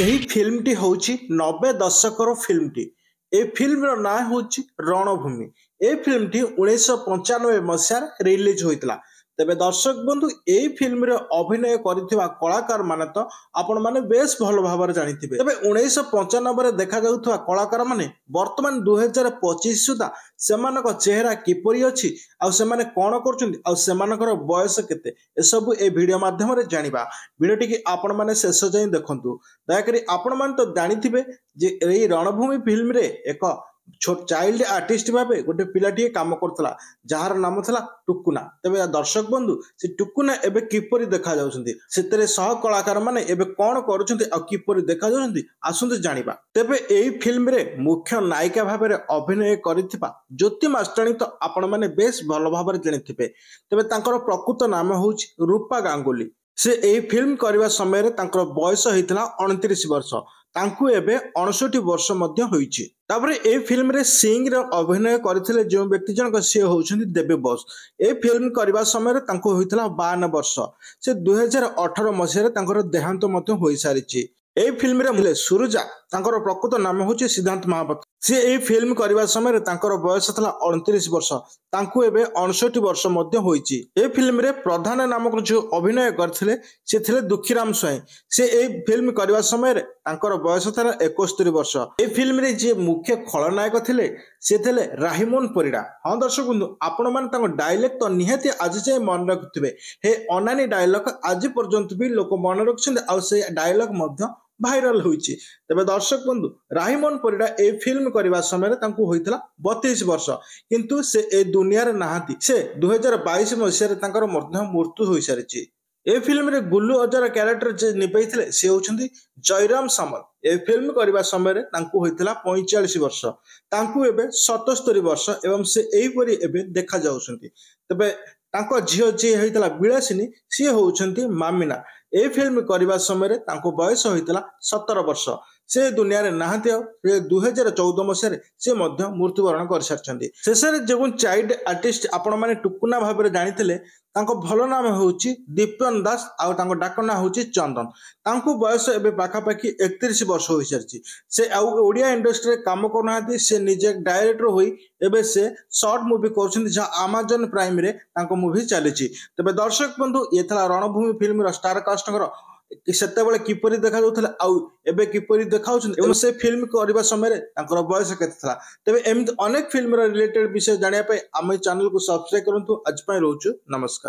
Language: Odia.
ଏହି ଫିଲ୍ମଟି ହେଉଛି 90 ଦଶକର ଫିଲ୍ମଟି। ଏ ଫିଲ୍ମର ନାଁ ହେଉଛି ରଣଭୂମି। ଏ ଫିଲ୍ମଟି 1995 ମସିହାରେ ରିଲିଜ୍ ହୋଇଥିଲା। ତେବେ ଦର୍ଶକ ବନ୍ଧୁ ଏହି ଫିଲ୍ମରେ ଅଭିନୟ କରିଥିବା କଳାକାରମାନେ ତ ଆପଣମାନେ ବେଶ ଭଲ ଭାବରେ ଜାଣିଥିବେ। ତେବେ 1995ରେ ଦେଖାଯାଉଥିବା କଳାକାରମାନେ ବର୍ତ୍ତମାନ 2025 ସୁଦ୍ଧା ସେମାନଙ୍କ ଚେହେରା କିପରି ଅଛି, ଆଉ ସେମାନେ କ'ଣ କରୁଛନ୍ତି, ଆଉ ସେମାନଙ୍କର ବୟସ କେତେ, ଏସବୁ ଏ ଭିଡ଼ିଓ ମାଧ୍ୟମରେ ଜାଣିବା। ଭିଡ଼ିଓଟିକି ଆପଣମାନେ ଶେଷ ଯାଏଁ ଦେଖନ୍ତୁ। ଦୟାକରି ଆପଣମାନେ ତ ଜାଣିଥିବେ ଯେ ଏହି ରଣଭୂମି ଫିଲ୍ମରେ ଏକ ଚାଇଲ୍ଡ ଆର୍ଟିଷ୍ଟ ଭାବେ ଗୋଟେ ପିଲାଟିଏ କାମ କରୁଥିଲା, ଯାହାର ନାମ ଥିଲା ଟୁକୁନା। ତେବେ ଦର୍ଶକ ବନ୍ଧୁ ସେ ଟୁକୁନା ଏବେ କିପରି ଦେଖାଯାଉଛନ୍ତି, ସେଥିରେ ସହ କଳାକାରମାନେ ଏବେ କ'ଣ କରୁଛନ୍ତି ଆଉ କିପରି ଦେଖାଯାଉଛନ୍ତି, ଆସନ୍ତୁ ଜାଣିବା। ତେବେ ଏହି ଫିଲ୍ମରେ ମୁଖ୍ୟ ନାୟିକା ଭାବରେ ଅଭିନୟ କରିଥିବା ଜ୍ୟୋତି ମାଷ୍ଟରାଣୀ ତ ଆପଣମାନେ ବେଶ ଭଲ ଭାବରେ ଜାଣିଥିବେ। ତେବେ ତାଙ୍କର ପ୍ରକୃତ ନାମ ହେଉଛି ରୂପା ଗାଙ୍ଗୁଲି। ସେ ଏହି ଫିଲ୍ମ କରିବା ସମୟରେ ତାଙ୍କର ବୟସ ହେଇଥିଲା 29 ବର୍ଷ। ତାଙ୍କୁ ଏବେ 69 ବର୍ଷ ମଧ୍ୟ ହୋଇଛି। ତାପରେ ଏହି ଫିଲ୍ମରେ ସିଂର ଅଭିନୟ କରିଥିଲେ ଯେଉଁ ବ୍ୟକ୍ତି ଜଣକ ସେ ହେଉଛନ୍ତି ଦେବୀ ବସ। ଏହି ଫିଲ୍ମ କରିବା ସମୟରେ ତାଙ୍କୁ ହୋଇଥିଲା 52 ବର୍ଷ। ସେ 2018 ମସିହାରେ ତାଙ୍କର ଦେହାନ୍ତ ମଧ୍ୟ ହୋଇସାରିଛି। ଏହି ଫିଲ୍ମରେ ସୁରୁଜା, ତାଙ୍କର ପ୍ରକୃତ ନାମ ହେଉଛି ସିଦ୍ଧାନ୍ତ ମହାପାତ୍ର। ସେ ଏହି ଫିଲ୍ମ କରିବା ସମୟରେ ତାଙ୍କର ବୟସ ଥିଲା 29 ବର୍ଷ। ତାଙ୍କୁ ଏବେ 69 ବର୍ଷ ମଧ୍ୟ ହୋଇଛି। ଏହି ଫିଲ୍ମରେ ପ୍ରଧାନ ନାମକ ଯେଉଁ ଅଭିନୟ କରିଥିଲେ ସେ ଥିଲେ ଦୁଃଖୀରାମ ସ୍ୱାଇଁ। ସେ ଏହି ଫିଲ୍ମ କରିବା ସମୟରେ ତାଙ୍କର ବୟସ ଥିଲା 71 ବର୍ଷ। ଏହି ଫିଲ୍ମରେ ଯିଏ ମୁଖ୍ୟ ଖଳନାୟକ ଥିଲେ ସେ ଥିଲେ ରାହିମୋହନ ପରିଡ଼ା। ହଁ ଦର୍ଶକ ବନ୍ଧୁ, ଆପଣମାନେ ତାଙ୍କ ଡାଇଲଗ ତ ନିହାତି ଆଜି ଯାଏଁ ମନେ ରଖୁଥିବେ। ହେ ଅନାନୀ ଡାଇଲଗ ଆଜି ପର୍ଯ୍ୟନ୍ତ ବି ଲୋକ ମନେ ରଖିଛନ୍ତି, ଆଉ ସେ ଡାଇଲଗ ମଧ୍ୟ ଭାଇରାଲ ହୋଇଛି। ତେବେ ଦର୍ଶକ ବନ୍ଧୁ ରାହିମୋହନ ପରିଡ଼ା ଏହି ଫିଲ୍ମ କରିବା ସମୟରେ ତାଙ୍କୁ ହୋଇଥିଲା 32 ବର୍ଷ, କିନ୍ତୁ ସେ ଏ ଦୁନିଆରେ ନାହାନ୍ତି। ସେ 2022 ମସିହାରେ ତାଙ୍କର ମଧ୍ୟ ମୃତ୍ୟୁ ହୋଇସାରିଛି। ଏ ଫିଲ୍ମରେ ଗୁଲୁ ଅଜାର କ୍ୟାରେକ୍ଟର ଯେ ନିଭାଇଥିଲେ ସେ ହେଉଛନ୍ତି ଜୟରାମ ସାମଲ। ଏ ଫିଲ୍ମ କରିବା ସମୟରେ ତାଙ୍କୁ ହୋଇଥିଲା 45 ବର୍ଷ। ତାଙ୍କୁ ଏବେ 77 ବର୍ଷ ଏବଂ ସେ ଏହିପରି ଏବେ ଦେଖାଯାଉଛନ୍ତି। ତେବେ ତାଙ୍କ ଝିଅ ଯିଏ ହେଇଥିଲା ବିଳାସିନୀ, ସିଏ ହେଉଛନ୍ତି ମାମିନା। ଏ ଫିଲ୍ମ କରିବା ସମୟରେ ତାଙ୍କୁ ବୟସ ହୋଇଥିଲା 17 ବର୍ଷ। ସେ ଦୁନିଆରେ ନାହାନ୍ତି, ଆଉ 2014 ମସିହାରେ ସେ ମଧ୍ୟ ମୃତ୍ୟୁବରଣ କରିସାରିଛନ୍ତି। ଶେଷରେ ଯେଉଁ ଚାଇଲ୍ଡ ଆର୍ଟିଷ୍ଟ ଆପଣମାନେ ଟୁକୁନା ଭାବରେ ଜାଣିଥିଲେ, ତାଙ୍କ ଭଲ ନାମ ହେଉଛି ଦୀପନ ଦାସ, ଆଉ ତାଙ୍କ ଡାକ ନାଁ ହେଉଛି ଚନ୍ଦନ। ତାଙ୍କୁ ବୟସ ଏବେ ପାଖାପାଖି 31 ବର୍ଷ ହୋଇସାରିଛି। ସେ ଆଉ ଓଡ଼ିଆ ଇଣ୍ଡଷ୍ଟ୍ରିରେ କାମ କରୁନାହାନ୍ତି। ସେ ନିଜେ ଡାଇରେକ୍ଟର ହୋଇ ଏବେ ସେ ସର୍ଟ ମୁଭି କରୁଛନ୍ତି, ଯାହା ଆମାଜନ ପ୍ରାଇମରେ ତାଙ୍କ ମୁଭି ଚାଲିଛି। ତେବେ ଦର୍ଶକ ବନ୍ଧୁ ଇଏ ଥିଲା ରଣଭୂମି ଫିଲ୍ମର ଷ୍ଟାର କାଷ୍ଟଙ୍କର ସେତେବେଳେ କିପରି ଦେଖାଯାଉଥିଲେ ଆଉ ଏବେ କିପରି ଦେଖାଉଛନ୍ତି, ଏବଂ ସେ ଫିଲ୍ମ କରିବା ସମୟରେ ତାଙ୍କର ବୟସ କେତେ ଥିଲା। ତେବେ ଏମିତି ଅନେକ ଫିଲ୍ମର ରିଲେଟେଡ୍ ବିଷୟ ଜାଣିବା ପାଇଁ ଆମ ଚ୍ୟାନେଲକୁ ସବସ୍କ୍ରାଇବ କରନ୍ତୁ। ଆଜି ପାଇଁ ରହୁଛୁ, ନମସ୍କାର।